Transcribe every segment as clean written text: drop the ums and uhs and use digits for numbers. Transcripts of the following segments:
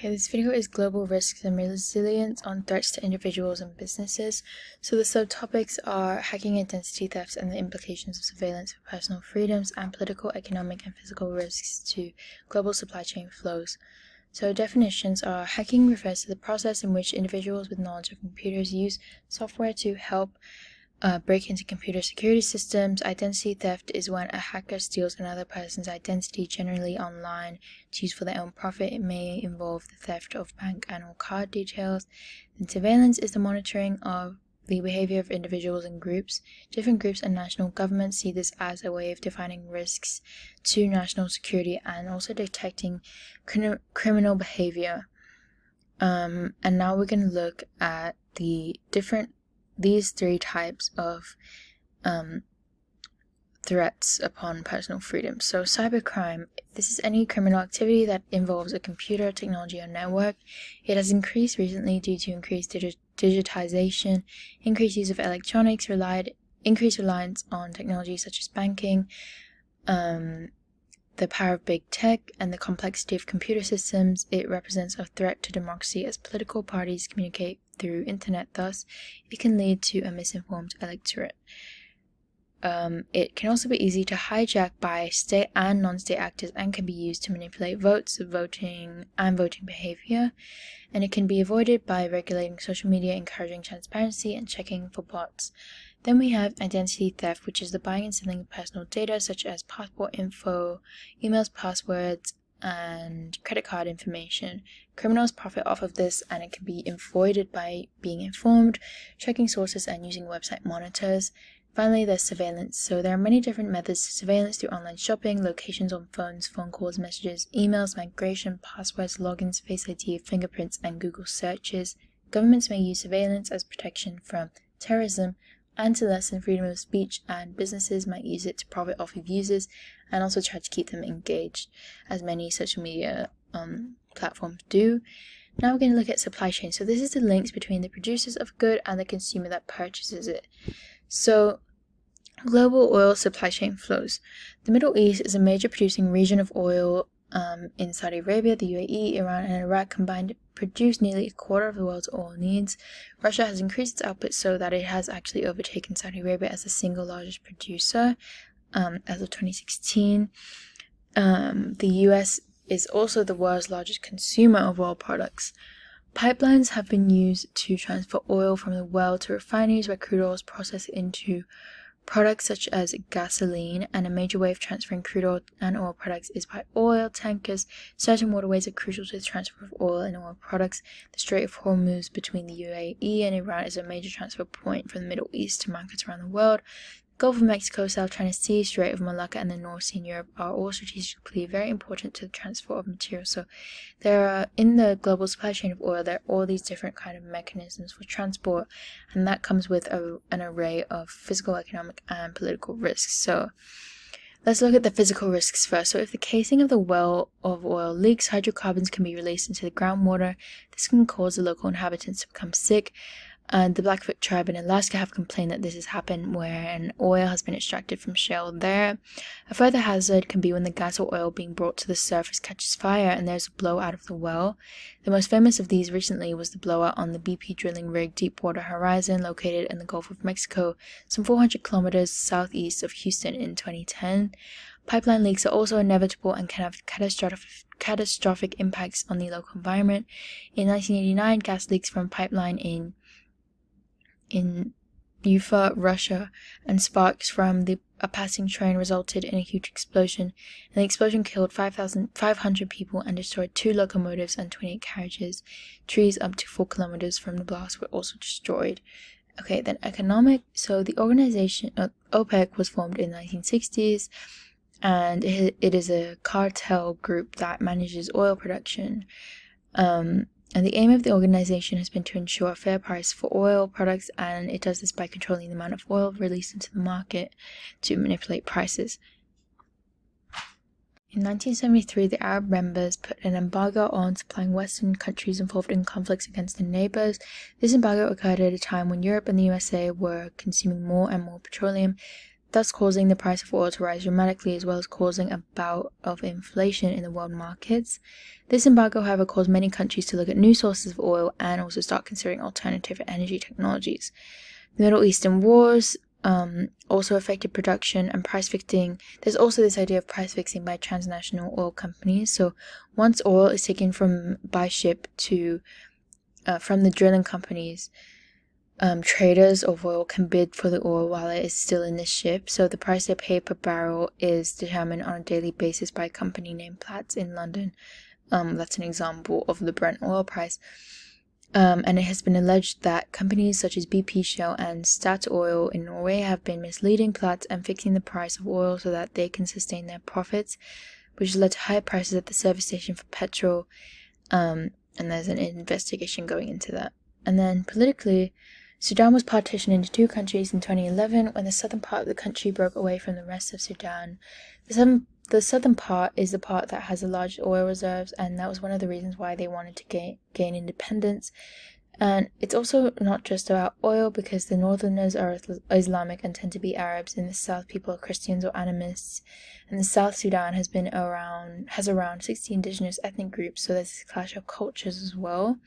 Okay, this video is Global Risks and Resilience on Threats to Individuals and Businesses. So the subtopics are hacking, identity theft, and the implications of surveillance for personal freedoms, and political, economic, and physical risks to global supply chain flows. So definitions are: hacking refers to the process in which individuals with knowledge of computers use software to help break into computer security systems. Identity theft is when a hacker steals another person's identity, generally online, to use for their own profit. It may involve the theft of bank and or card details. Then surveillance is the monitoring of the behavior of individuals and groups. Different groups and national governments see this as a way of defining risks to national security and also detecting criminal behavior. And now we're going to look at these three types of threats upon personal freedom. So cybercrime, this is any criminal activity that involves a computer, technology, or network. It has increased recently due to increased digitization, increased use of electronics, increased reliance on technology such as banking, the power of big tech, and the complexity of computer systems. It represents a threat to democracy as political parties communicate through internet. Thus, it can lead to a misinformed electorate. It can also be easy to hijack by state and non-state actors and can be used to manipulate voting behavior. And it can be avoided by regulating social media, encouraging transparency, and checking for bots. Then we have identity theft, which is the buying and selling of personal data such as passport info, emails, passwords, and credit card information. Criminals profit off of this, and it can be avoided by being informed, checking sources, and using website monitors. Finally, there's surveillance. So there are many different methods to surveillance through online shopping, locations on phones, phone calls, messages, emails, migration, passwords, logins, Face ID, fingerprints, and Google searches. Governments may use surveillance as protection from terrorism and to lessen freedom of speech, and businesses might use it to profit off of users and also try to keep them engaged, as many social media platforms do. Now we're going to look at supply chain. So this is the links between the producers of a good and the consumer that purchases it. So, global oil supply chain flows. The Middle East is a major producing region of oil. In Saudi Arabia, the UAE, Iran, and Iraq combined produce nearly a quarter of the world's oil needs. Russia has increased its output so that it has actually overtaken Saudi Arabia as the single largest producer as of 2016. The US is also the world's largest consumer of oil products. Pipelines have been used to transfer oil from the well to refineries where crude oil is processed into products such as gasoline, and a major way of transferring crude oil and oil products is by oil tankers. Certain waterways are crucial to the transfer of oil and oil products. The Strait of Hormuz between the UAE and Iran is a major transfer point from the Middle East to markets around the world. Gulf of Mexico, South China Sea, Strait of Malacca, and the North Sea in Europe are all strategically very important to the transfer of materials. So there are, in the global supply chain of oil, there are all these different kind of mechanisms for transport, and that comes with an array of physical, economic, and political risks. So let's look at the physical risks first. So if the casing of the well of oil leaks, hydrocarbons can be released into the groundwater. This can cause the local inhabitants to become sick. The Blackfoot tribe in Alaska have complained that this has happened when oil has been extracted from shale there. A further hazard can be when the gas or oil being brought to the surface catches fire and there's a blowout of the well. The most famous of these recently was the blowout on the BP drilling rig Deepwater Horizon, located in the Gulf of Mexico, some 400 kilometers southeast of Houston in 2010. Pipeline leaks are also inevitable and can have catastrophic impacts on the local environment. In 1989, gas leaks from a pipeline in Ufa, Russia, and sparks from a passing train resulted in a huge explosion, and the explosion killed 500 people and destroyed 2 locomotives and 28 carriages. Trees up to 4 kilometers from the blast were also destroyed. Okay, then economic. So the organization OPEC was formed in the 1960s, and it is a cartel group that manages oil production. And the aim of the organization has been to ensure a fair price for oil products, and it does this by controlling the amount of oil released into the market to manipulate prices. In 1973, the Arab members put an embargo on supplying Western countries involved in conflicts against their neighbors. This embargo occurred at a time when Europe and the USA were consuming more and more petroleum. thus causing the price of oil to rise dramatically, as well as causing a bout of inflation in the world markets. This embargo, however, caused many countries to look at new sources of oil and also start considering alternative energy technologies. The Middle Eastern wars also affected production and price fixing. There's also this idea of price fixing by transnational oil companies. So once oil is taken by ship to from the drilling companies, traders of oil can bid for the oil while it is still in the ship. So the price they pay per barrel is determined on a daily basis by a company named Platts in London. That's an example of the Brent oil price. And it has been alleged that companies such as BP, Shell, and Statoil in Norway have been misleading Platts and fixing the price of oil so that they can sustain their profits, which has led to higher prices at the service station for petrol. And there's an investigation going into that. And then politically, Sudan was partitioned into two countries in 2011 when the southern part of the country broke away from the rest of Sudan. The southern part is the part that has the largest oil reserves, and that was one of the reasons why they wanted to gain independence. And it's also not just about oil, because the northerners are Islamic and tend to be Arabs. In the south, people are Christians or animists. And the South Sudan has around 60 indigenous ethnic groups, so there's this clash of cultures as well.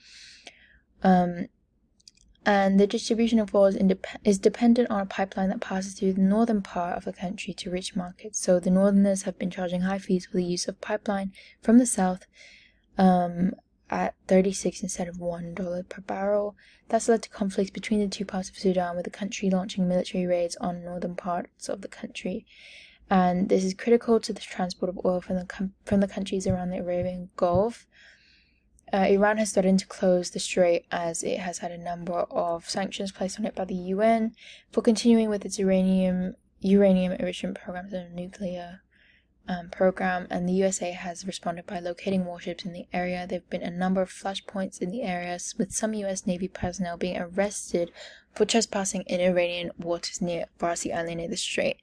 And the distribution of oil is dependent on a pipeline that passes through the northern part of the country to reach markets. So the northerners have been charging high fees for the use of pipeline from the south at $36 instead of $1 per barrel. That's led to conflicts between the two parts of Sudan, with the country launching military raids on northern parts of the country. And this is critical to the transport of oil from the countries around the Arabian Gulf. Iran has threatened to close the strait as it has had a number of sanctions placed on it by the UN for continuing with its uranium enrichment programs and nuclear program, and the USA has responded by locating warships in the area. There have been a number of flashpoints in the area, with some US Navy personnel being arrested for trespassing in Iranian waters near Farsi Island near the strait.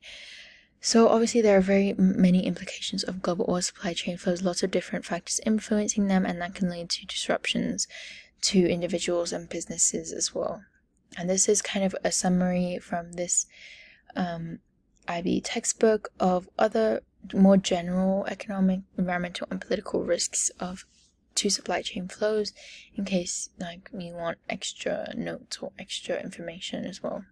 So obviously there are very many implications of global oil supply chain flows, lots of different factors influencing them, and that can lead to disruptions to individuals and businesses as well. And this is kind of a summary from this IB textbook of other more general economic, environmental, and political risks to supply chain flows, in case you want extra notes or extra information as well.